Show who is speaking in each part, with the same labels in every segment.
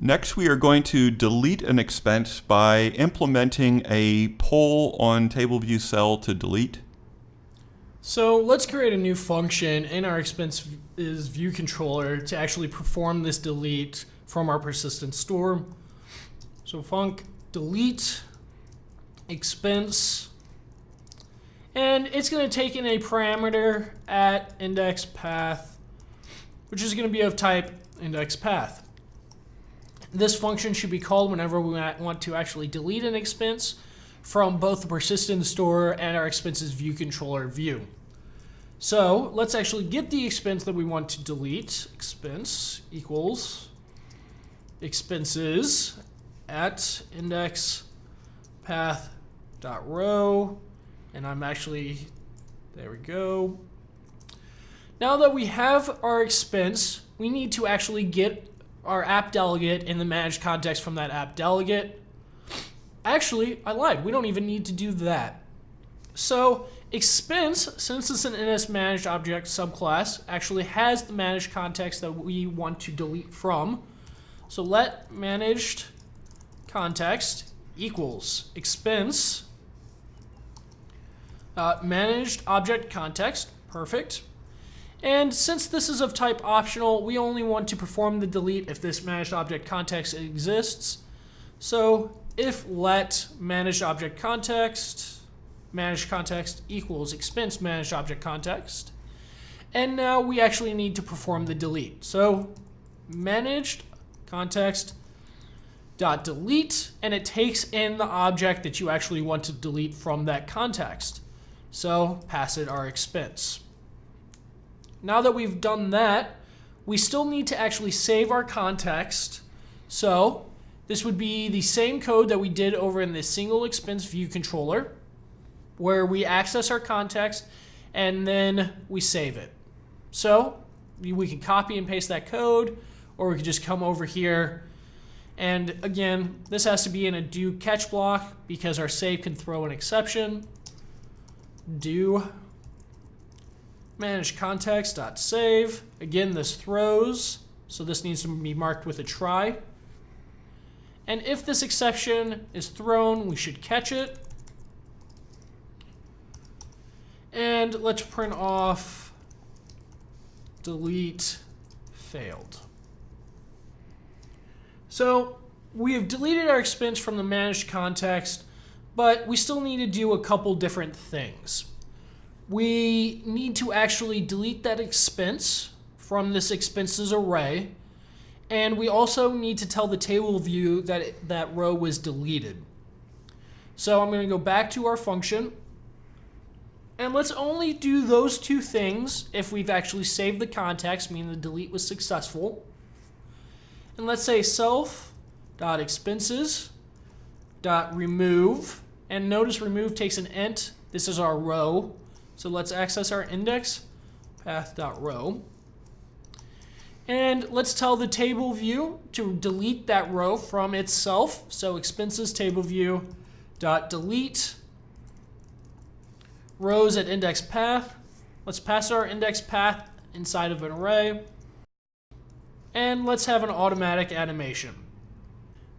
Speaker 1: Next, we are going to delete an expense by implementing a poll on table view cell to delete.
Speaker 2: So let's create a new function in our expenses view controller to actually perform this delete from our persistent store. So func delete expense, and it's going to take in a parameter at index path, which is going to be of type index path. This function should be called whenever we want to actually delete an expense from both the persistent store and our expenses view controller view. So let's actually get the expense that we want to delete. Expense equals expenses at index path dot row, and I'm actually, there we go. Now that we have our expense, we need to actually get our app delegate in the managed context from that app delegate. Actually, I lied. We don't even need to do that. So expense, since it's an NS managed object subclass, actually has the managed context that we want to delete from. So let managed context equals expense managed object context. Perfect. And since this is of type optional, we only want to perform the delete if this managed object context exists. So if let managed object context equals expense managed object context, and now we actually need to perform the delete. So managed context dot delete, and it takes in the object that you actually want to delete from that context. So pass it our expense. Now that we've done that, we still need to actually save our context. So this would be the same code that we did over in the single expense view controller, where we access our context and then we save it. So we can copy and paste that code, or we could just come over here. And again, this has to be in a do catch block because our save can throw an exception. Do manage context.save. Again, this throws, so this needs to be marked with a try. And if this exception is thrown, we should catch it. And let's print off delete failed. So we have deleted our expense from the managed context, but we still need to do a couple different things. We need to actually delete that expense from this expenses array, and we also need to tell the table view that that row was deleted. So I'm going to go back to our function, and let's only do those two things if we've actually saved the context, meaning the delete was successful. And let's say self.expenses.remove, and notice remove takes an int. This is our row. So let's access our index path.row. And let's tell the table view to delete that row from itself. So expenses table view dot delete rows at index path. Let's pass our index path inside of an array. And let's have an automatic animation.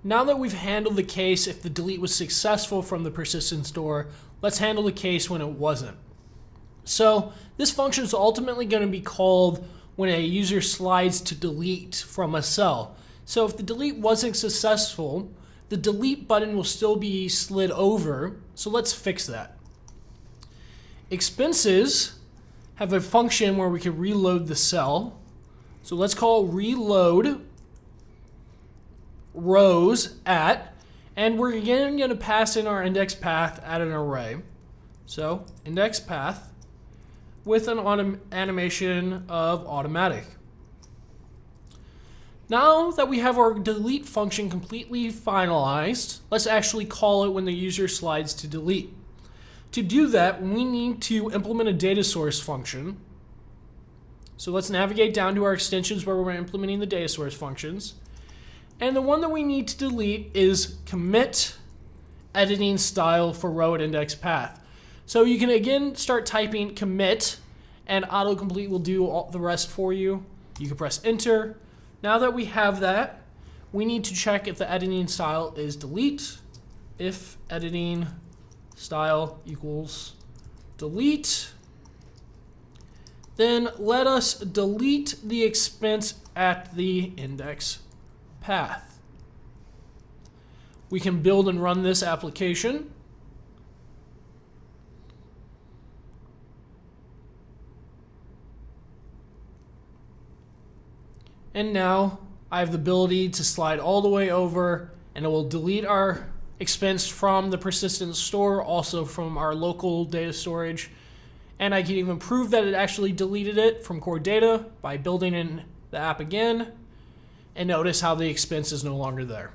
Speaker 2: Now that we've handled the case if the delete was successful from the persistent store, let's handle the case when it wasn't. So this function is ultimately going to be called when a user slides to delete from a cell. So if the delete wasn't successful, the delete button will still be slid over. So let's fix that. Expenses have a function where we can reload the cell. So let's call reload rows at, and we're again going to pass in our index path at an array. So index path with an animation of automatic. Now that we have our delete function completely finalized, let's actually call it when the user slides to delete. To do that, we need to implement a data source function. So let's navigate down to our extensions where we're implementing the data source functions. And the one that we need to delete is commit editing style for row at index path. So you can again start typing commit and autocomplete will do all the rest for you. You can press enter. Now that we have that, we need to check if the editing style is delete. If editing style equals delete, then let us delete the expense at the index path. We can build and run this application. And now I have the ability to slide all the way over, and it will delete our expense from the persistent store, also from our local data storage. And I can even prove that it actually deleted it from core data by building in the app again. And notice how the expense is no longer there.